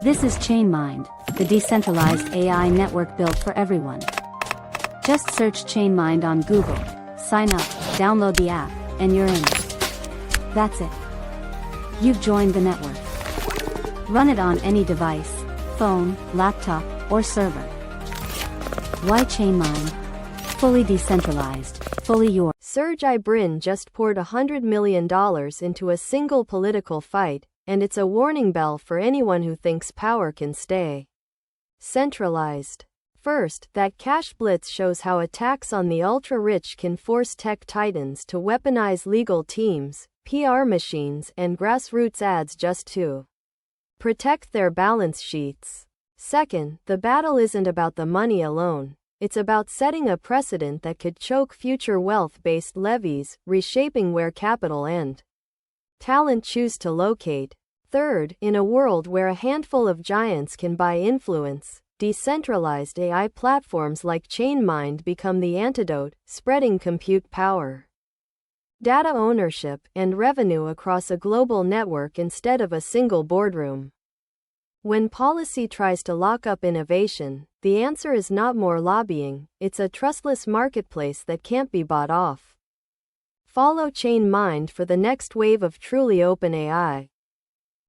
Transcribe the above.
This is ChainMind, the decentralized AI network built for everyone. Just search ChainMind on Google, sign up, download the app, and you're in. That's it. You've joined the network. Run it on any device, phone, laptop, or server. Why ChainMind? Fully decentralized, fully yours. Sergey Brin just poured $100 million into a single political fight, and it's a warning bell for anyone who thinks power can stay centralized. First, that cash blitz shows how attacks on the ultra-rich can force tech titans to weaponize legal teams, PR machines, and grassroots ads just to protect their balance sheets. Second, the battle isn't about the money alone. It's about setting a precedent that could choke future wealth-based levies, reshaping where capital and talent choose to locate. Third, in a world where a handful of giants can buy influence, decentralized AI platforms like ChainMind become the antidote, spreading compute power, data ownership, and revenue across a global network instead of a single boardroom. When policy tries to lock up innovation, the answer is not more lobbying, it's a trustless marketplace that can't be bought off. Follow ChainMind for the next wave of truly open AI.